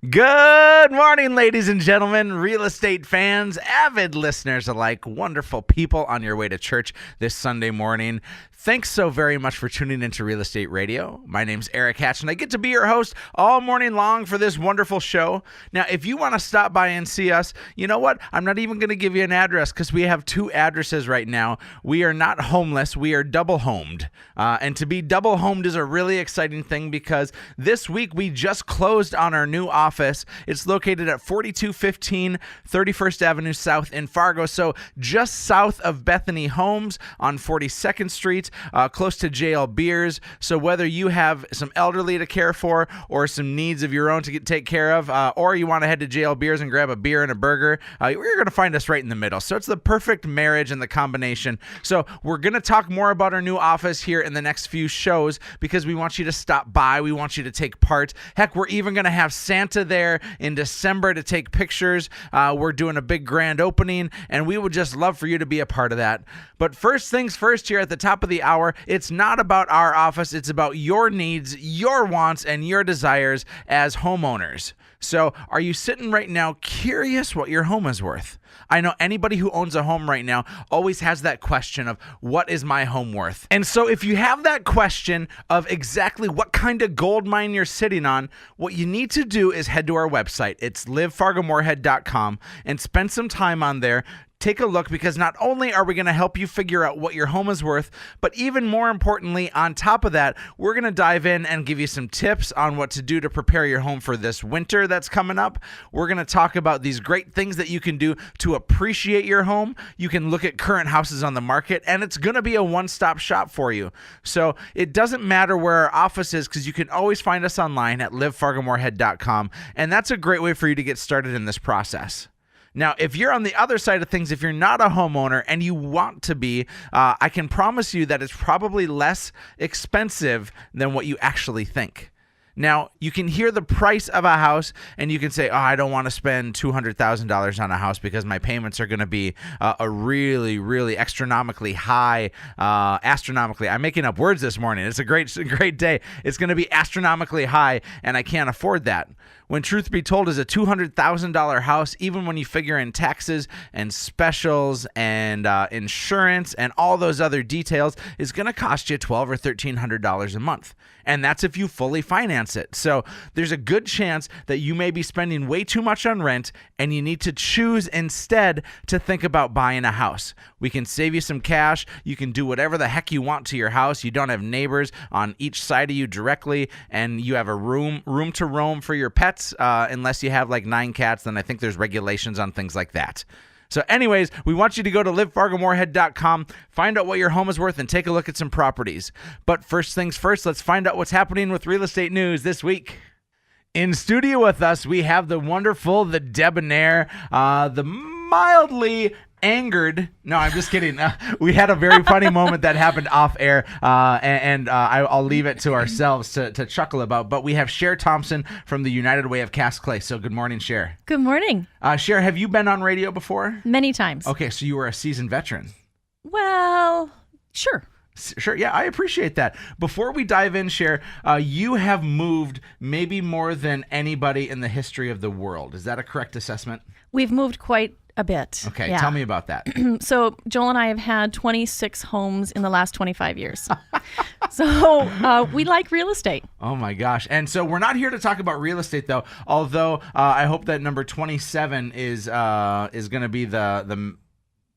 Good morning, ladies and gentlemen, real estate fans, avid listeners alike, wonderful people on your way to church this Sunday morning. Thanks so very much for tuning into Real Estate Radio. My name's Erik Hatch, and I get to be your host all morning long for this wonderful show. Now, if you want to stop by and see us, you know what? I'm not even going to give you an address because we have two addresses right now. We are not homeless. We are double homed. And to be double homed is a really exciting thing because this week we just closed on our new office. It's located at 4215 31st Avenue South in Fargo, so just south of Bethany Homes on 42nd Street. Close to JL Beers. So whether you have some elderly to care for or some needs of your own to take care of, or you want to head to JL Beers and grab a beer and a burger, you're going to find us right in the middle. So it's the perfect marriage and the combination. So we're going to talk more about our new office here in the next few shows because we want you to stop by. We want you to take part. Heck, we're even going to have Santa there in December to take pictures. We're doing a big grand opening, and we would just love for you to be a part of that. But first things first, here at the top of the hour, it's not about our office. It's about your needs, your wants, and your desires as homeowners. So are you sitting right now curious what your home is worth? I know anybody who owns a home right now always has that question of what is my home worth? And so if you have that question of exactly what kind of gold mine you're sitting on, what you need to do is head to our website. It's livefargomoorhead.com and spend some time on there. Take a look because not only are we going to help you figure out what your home is worth, but even more importantly, on top of that, we're going to dive in and give you some tips on what to do to prepare your home for this winter that's coming up. We're going to talk about these great things that you can do to appreciate your home. You can look at current houses on the market, and it's going to be a one-stop shop for you. So it doesn't matter where our office is because you can always find us online at livefargomoorhead.com, and that's a great way for you to get started in this process. Now, if you're on the other side of things, if you're not a homeowner and you want to be, I can promise you that it's probably less expensive than what you actually think. Now, you can hear the price of a house and you can say, oh, I don't want to spend $200,000 on a house because my payments are going to be a really, really astronomically high, I'm making up words this morning. It's a great day. It's going to be astronomically high and I can't afford that. When truth be told is a $200,000 house, even when you figure in taxes and specials and insurance and all those other details, is going to cost you $1,200 or $1,300 a month. And that's if you fully finance it. So there's a good chance that you may be spending way too much on rent and you need to choose instead to think about buying a house. We can save you some cash. You can do whatever the heck you want to your house. You don't have neighbors on each side of you directly, and you have a room to roam for your pets, unless you have like 9 cats, then I think there's regulations on things like that. So anyways, we want you to go to livefargomoorhead.com, find out what your home is worth, and take a look at some properties. But first things first, let's find out what's happening with real estate news this week. In studio with us, we have the wonderful, the debonair, the mildly angered. No, I'm just kidding. We had a very funny moment that happened off air, and I'll leave it to ourselves to chuckle about. But we have Cher Thompson from the United Way of Cass Clay. So good morning, Cher. Good morning. Cher, have you been on radio before? Many times. Okay, so you were a seasoned veteran. Well, sure. Sure. Yeah, I appreciate that. Before we dive in, Cher, you have moved maybe more than anybody in the history of the world. Is that a correct assessment? We've moved quite a bit. Okay, yeah. Tell me about that. So Joel and I have had 26 homes in the last 25 years. So we like real estate. Oh my gosh. And so we're not here to talk about real estate though, although I hope that number 27 is going to be the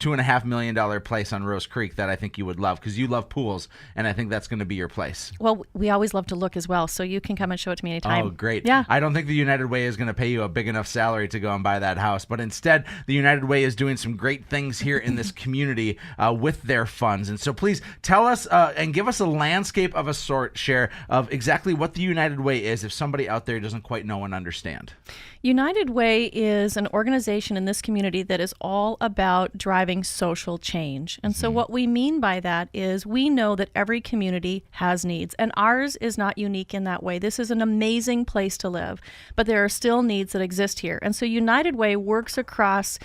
$2.5 million place on Rose Creek that I think you would love because you love pools, and I think that's going to be your place. Well, we always love to look as well, so you can come and show it to me anytime. Oh, great. Yeah. I don't think the United Way is going to pay you a big enough salary to go and buy that house, but instead, the United Way is doing some great things here in this community with their funds. And so please tell us and give us a landscape of a sort, Cher, of exactly what the United Way is if somebody out there doesn't quite know and understand. United Way is an organization in this community that is all about driving social change. And so what we mean by that is we know that every community has needs, and ours is not unique in that way. This is an amazing place to live, but there are still needs that exist here. And so United Way works across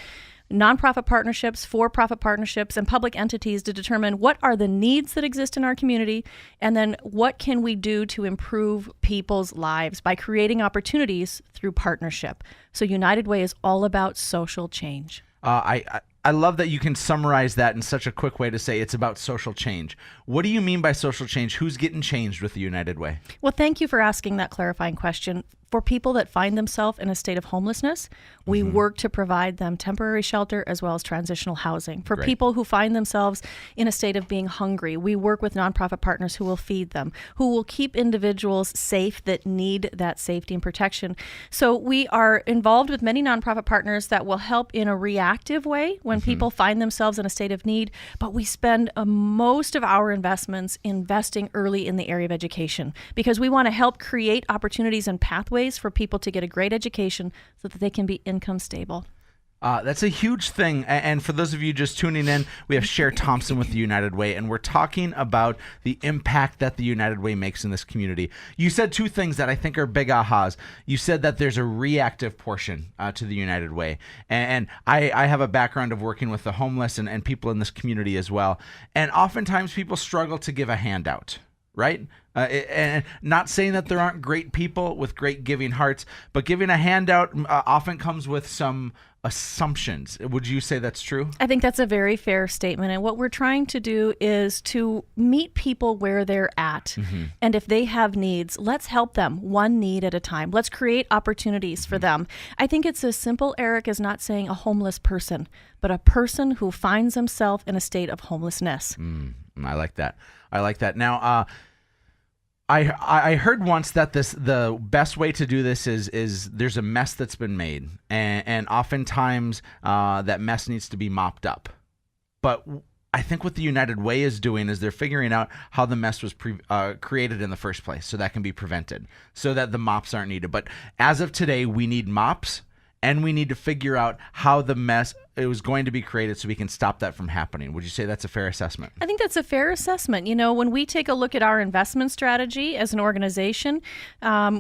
nonprofit partnerships, for-profit partnerships, and public entities to determine what are the needs that exist in our community, and then what can we do to improve people's lives by creating opportunities through partnership. So United Way is all about social change. I love that you can summarize that in such a quick way to say it's about social change. What do you mean by social change? Who's getting changed with the United Way? Well, thank you for asking that clarifying question. For people that find themselves in a state of homelessness, we work to provide them temporary shelter as well as transitional housing. For people who find themselves in a state of being hungry, we work with nonprofit partners who will feed them, who will keep individuals safe that need that safety and protection. So we are involved with many nonprofit partners that will help in a reactive way when people find themselves in a state of need, but we spend most of our investments investing early in the area of education because we want to help create opportunities and pathways for people to get a great education so that they can be income stable. That's a huge thing. And for those of you just tuning in, we have Cher Thompson with the United Way, and we're talking about the impact that the United Way makes in this community. You said two things that I think are big ahas. You said that there's a reactive portion to the United Way. And I have a background of working with the homeless and people in this community as well. And oftentimes people struggle to give a handout, right? And not saying that there aren't great people with great giving hearts, but giving a handout often comes with some assumptions. Would you say that's true? I think that's a very fair statement. And what we're trying to do is to meet people where they're at. And if they have needs, let's help them one need at a time. Let's create opportunities for them. I think it's as simple, Eric, as not saying a homeless person, but a person who finds himself in a state of homelessness. I like that. I like that. Now, I heard once that the best way to do this is there's a mess that's been made, and oftentimes that mess needs to be mopped up. But I think what the United Way is doing is they're figuring out how the mess was created in the first place, so that can be prevented, so that the mops aren't needed. But as of today, we need mops, and we need to figure out how the mess it was going to be created so we can stop that from happening. Would you say that's a fair assessment? I think that's a fair assessment. You know, when we take a look at our investment strategy as an organization,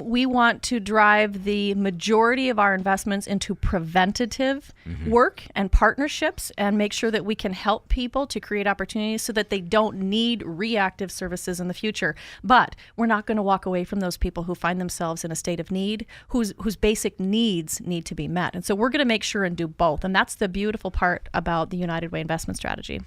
we want to drive the majority of our investments into preventative work and partnerships and make sure that we can help people to create opportunities so that they don't need reactive services in the future. But we're not going to walk away from those people who find themselves in a state of need, whose basic needs need to be met. And so we're going to make sure and do both. And that's the beautiful part about the United Way investment strategy.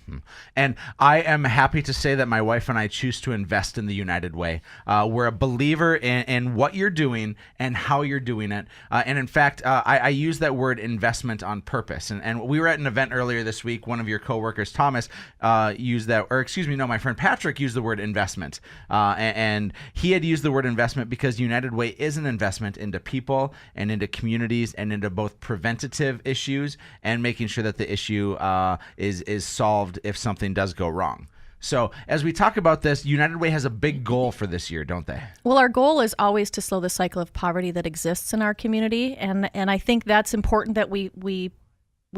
And I am happy to say that my wife and I choose to invest in the United Way. We're a believer in what you're doing and how you're doing it. And in fact, I use that word investment on purpose. And we were at an event earlier this week. One of your coworkers, Thomas, used that, or excuse me, no, my friend Patrick used the word investment. And he had used the word investment because United Way is an investment into people and into communities and into both preventative issues and making sure that the issue is solved if something does go wrong. So as we talk about this, United Way has a big goal for this year, don't they? Well, our goal is always to slow the cycle of poverty that exists in our community. And I think that's important that we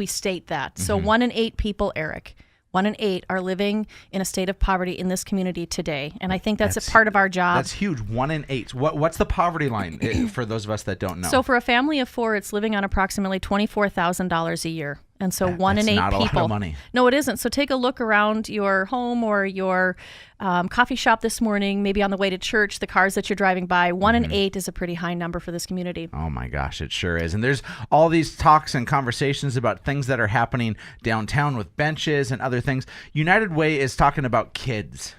state that. So 1 in 8 people, Eric, 1 in 8 are living in a state of poverty in this community today. And I think that's a part of our job. That's huge. 1 in 8. What's the poverty line for those of us that don't know? So for a family of 4, it's living on approximately $24,000 a year. And so 1 in 8 not people. A lot of money. No, it isn't. So take a look around your home or your coffee shop this morning, maybe on the way to church, the cars that you're driving by. 1 in 8 is a pretty high number for this community. Oh my gosh, it sure is. And there's all these talks and conversations about things that are happening downtown with benches and other things. United Way is talking about kids.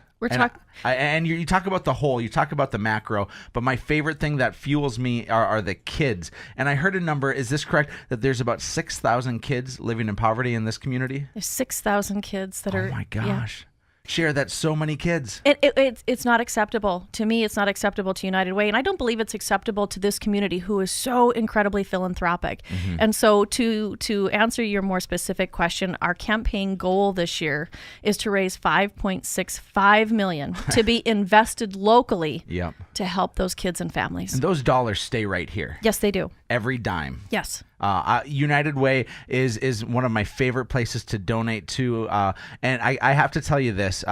And you talk about the whole, you talk about the macro, but my favorite thing that fuels me are the kids. And I heard a number, is this correct, that there's about 6,000 kids living in poverty in this community? There's 6,000 kids that are... Oh my gosh. Yeah. Share that so many kids. It's not acceptable. To me, it's not acceptable to United Way. And I don't believe it's acceptable to this community who is so incredibly philanthropic. And so to answer your more specific question, our campaign goal this year is to raise $5.65 million to be invested locally to help those kids and families. And those dollars stay right here. Yes, they do. every dime. Yes. United Way is one of my favorite places to donate to, and I have to tell you this,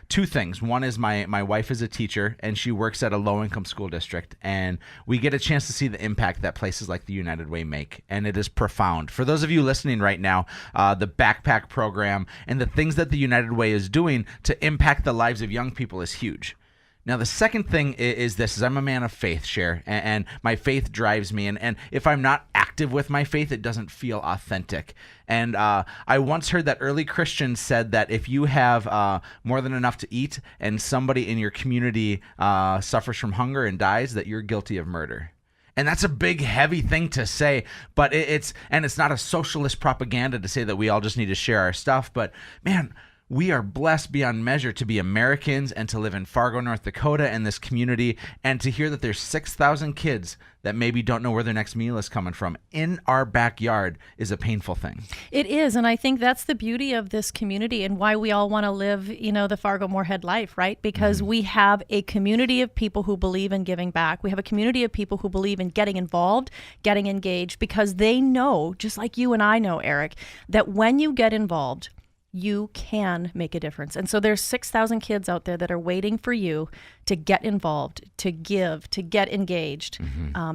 two things. One is my wife is a teacher, and she works at a low-income school district, and we get a chance to see the impact that places like the United Way make, and it is profound. For those of you listening right now, the backpack program and the things that the United Way is doing to impact the lives of young people is huge. Now, the second thing is this, is I'm a man of faith, Cher, and my faith drives me. And if I'm not active with my faith, it doesn't feel authentic. And I once heard that early Christians said that if you have more than enough to eat and somebody in your community suffers from hunger and dies, that you're guilty of murder. And that's a big, heavy thing to say, but it's not a socialist propaganda to say that we all just need to share our stuff. But man, we are blessed beyond measure to be Americans and to live in Fargo, North Dakota, and this community, and to hear that there's 6,000 kids that maybe don't know where their next meal is coming from in our backyard is a painful thing. It is, and I think that's the beauty of this community and why we all want to live, the Fargo-Moorhead life, right? Because we have a community of people who believe in giving back. We have a community of people who believe in getting involved, getting engaged, because they know, just like you and I know, Eric, that when you get involved, you can make a difference. And so there's 6,000 kids out there that are waiting for you to get involved, to give, to get engaged,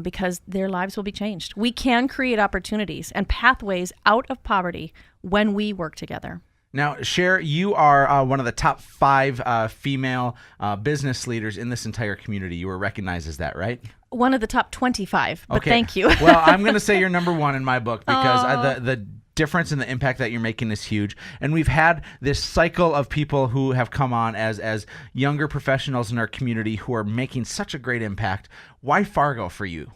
because their lives will be changed. We can create opportunities and pathways out of poverty when we work together. Now, Cher, you are one of the top 5 female business leaders in this entire community. You were recognized as that, right? One of the top 25, but thank you. Well, I'm going to say you're number 1 in my book because the difference and the impact that you're making is huge. And we've had this cycle of people who have come on as younger professionals in our community who are making such a great impact. Why Fargo for you?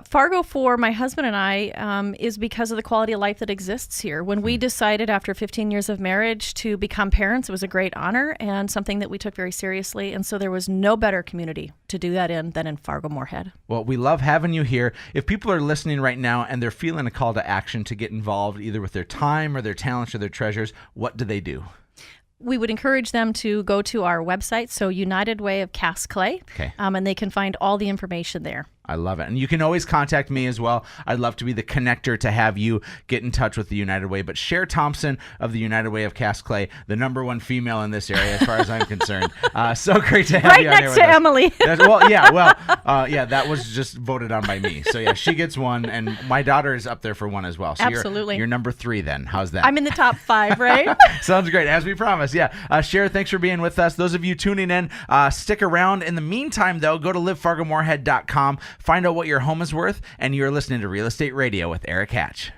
Fargo for my husband and I is because of the quality of life that exists here. When we decided after 15 years of marriage to become parents, it was a great honor and something that we took very seriously. And so there was no better community to do that in than in Fargo-Moorhead. Well, we love having you here. If people are listening right now and they're feeling a call to action to get involved either with their time or their talents or their treasures, what do they do? We would encourage them to go to our website, so United Way of Cast Clay, and they can find all the information there. I love it. And you can always contact me as well. I'd love to be the connector to have you get in touch with the United Way. But Cher Thompson of the United Way of Cast Clay, the number 1 female in this area as far as I'm concerned. So great to have you on here with us. Right next to Emily. That was just voted on by me. So yeah, she gets 1, and my daughter is up there for 1 as well. So absolutely. You're number 3 then. How's that? I'm in the top 5, right? Sounds great, as we promised. Yeah. Cher, thanks for being with us. Those of you tuning in, stick around. In the meantime, though, go to livefargomoorhead.com. Find out what your home is worth, and you're listening to Real Estate Radio with Erik Hatch.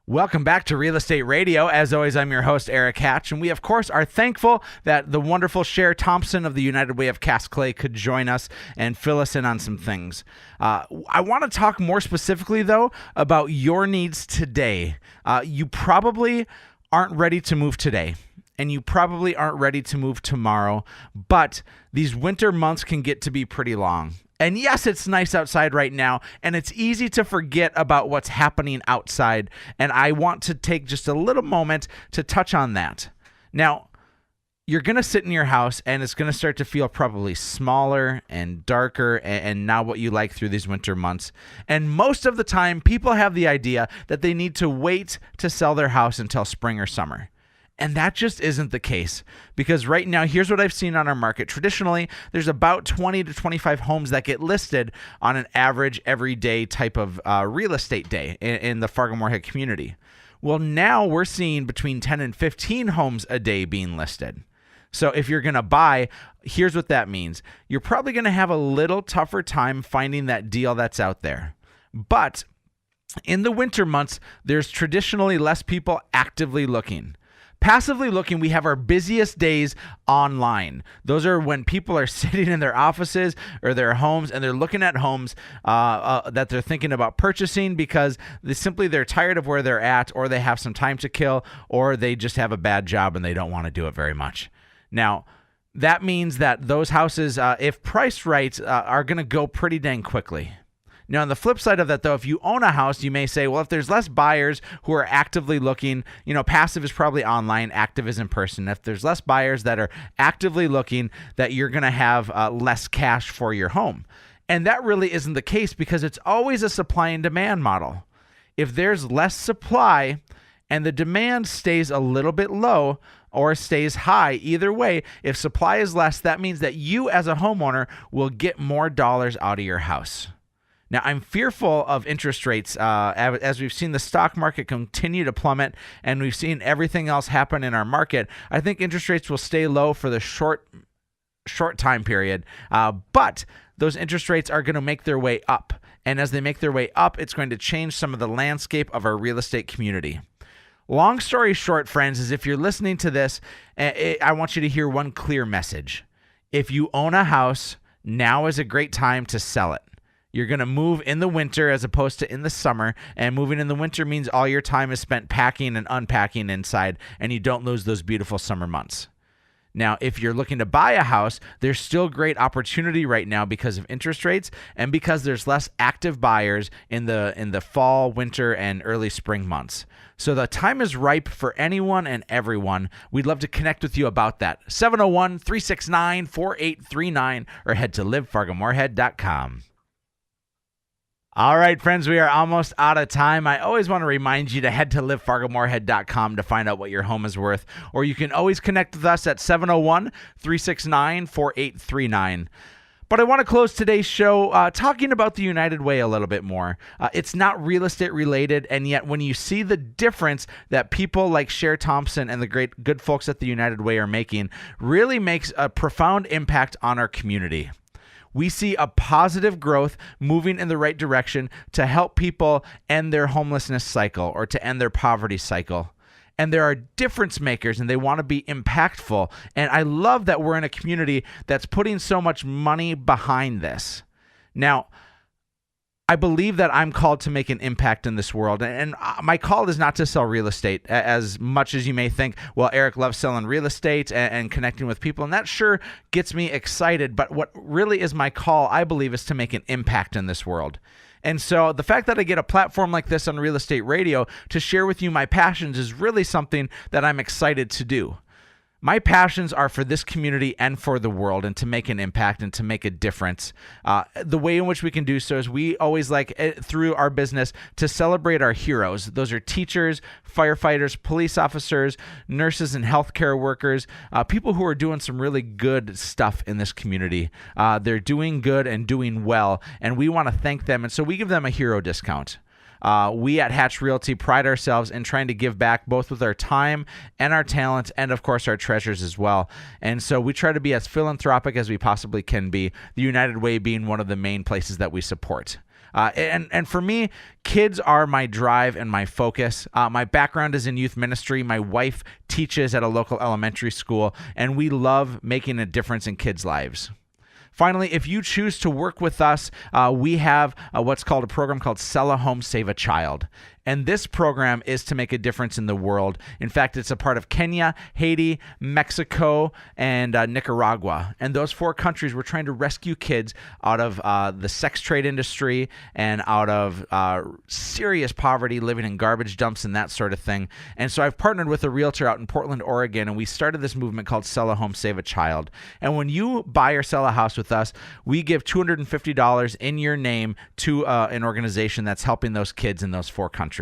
Welcome back to Real Estate Radio. As always, I'm your host, Erik Hatch, and we, of course, are thankful that the wonderful Cher Thompson of the United Way of Cast Clay could join us and fill us in on some things. I want to talk more specifically, though, about your needs today. You probably aren't ready to move today, and you probably aren't ready to move tomorrow, but these winter months can get to be pretty long. And yes, it's nice outside right now, and it's easy to forget about what's happening outside, and I want to take just a little moment to touch on that. Now, you're going to sit in your house, and it's going to start to feel probably smaller and darker and not what you like through these winter months. And most of the time, people have the idea that they need to wait to sell their house until spring or summer. And that just isn't the case, because right now, here's what I've seen on our market. Traditionally, there's about 20 to 25 homes that get listed on an average everyday type of real estate day in the Fargo-Moorhead community. Well, now we're seeing between 10 and 15 homes a day being listed. So if you're going to buy, here's what that means. You're probably going to have a little tougher time finding that deal that's out there. But in the winter months, there's traditionally less people actively looking. Passively looking, we have our busiest days online. Those are when people are sitting in their offices or their homes and they're looking at homes that they're thinking about purchasing because they're tired of where they're at, or they have some time to kill, or they just have a bad job and they don't want to do it very much. Now, that means that those houses, if priced right, are going to go pretty dang quickly. Now, on the flip side of that, though, if you own a house, you may say, well, if there's less buyers who are actively looking, passive is probably online, active is in person. If there's less buyers that are actively looking, that you're going to have less cash for your home. And that really isn't the case because it's always a supply and demand model. If there's less supply and the demand stays a little bit low or stays high, either way, if supply is less, that means that you as a homeowner will get more dollars out of your house. Now, I'm fearful of interest rates as we've seen the stock market continue to plummet and we've seen everything else happen in our market. I think interest rates will stay low for the short time period, but those interest rates are going to make their way up. And as they make their way up, it's going to change some of the landscape of our real estate community. Long story short, friends, is if you're listening to this, I want you to hear one clear message. If you own a house, now is a great time to sell it. You're going to move in the winter as opposed to in the summer, and moving in the winter means all your time is spent packing and unpacking inside, and you don't lose those beautiful summer months. Now, if you're looking to buy a house, there's still great opportunity right now because of interest rates and because there's less active buyers in the fall, winter, and early spring months. So the time is ripe for anyone and everyone. We'd love to connect with you about that. 701-369-4839 or head to livefargomoorhead.com. All right, friends, we are almost out of time. I always want to remind you to head to livefargomoorhead.com to find out what your home is worth, or you can always connect with us at 701-369-4839. But I want to close today's show talking about the United Way a little bit more. It's not real estate related, and yet when you see the difference that people like Cher Thompson and the great good folks at the United Way are making, really makes a profound impact on our community. We see a positive growth moving in the right direction to help people end their homelessness cycle or to end their poverty cycle. And there are difference makers and they want to be impactful. And I love that we're in a community that's putting so much money behind this. Now, I believe that I'm called to make an impact in this world. And my call is not to sell real estate as much as you may think, well, Eric loves selling real estate and connecting with people. And that sure gets me excited. But what really is my call, I believe, is to make an impact in this world. And so the fact that I get a platform like this on Real Estate Radio to share with you my passions is really something that I'm excited to do. My passions are for this community and for the world and to make an impact and to make a difference. The way in which we can do so is we always like, through our business, to celebrate our heroes. Those are teachers, firefighters, police officers, nurses and healthcare workers, people who are doing some really good stuff in this community. They're doing good and doing well, and we want to thank them. And so we give them a hero discount. We at Hatch Realty pride ourselves in trying to give back both with our time and our talent and, of course, our treasures as well. And so we try to be as philanthropic as we possibly can be, the United Way being one of the main places that we support. And for me, kids are my drive and my focus. My background is in youth ministry. My wife teaches at a local elementary school, and we love making a difference in kids' lives. Finally, if you choose to work with us, we have what's called a program called Sell a Home, Save a Child. And this program is to make a difference in the world. In fact, it's a part of Kenya, Haiti, Mexico, and Nicaragua. And those four countries, we're trying to rescue kids out of the sex trade industry and out of serious poverty, living in garbage dumps and that sort of thing. And so I've partnered with a realtor out in Portland, Oregon, and we started this movement called Sell a Home, Save a Child. And when you buy or sell a house with us, we give $250 in your name to an organization that's helping those kids in those four countries.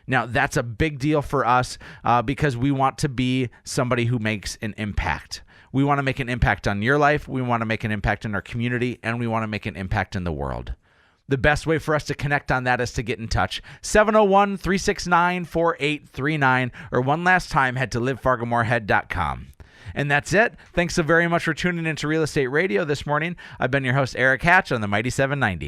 Now, that's a big deal for us because we want to be somebody who makes an impact. We want to make an impact on your life, we want to make an impact in our community, and we want to make an impact in the world. The best way for us to connect on that is to get in touch. 701-369-4839, or one last time, head to livefargomoorhead.com. And that's it. Thanks so very much for tuning into Real Estate Radio this morning. I've been your host, Erik Hatch, on the Mighty 790.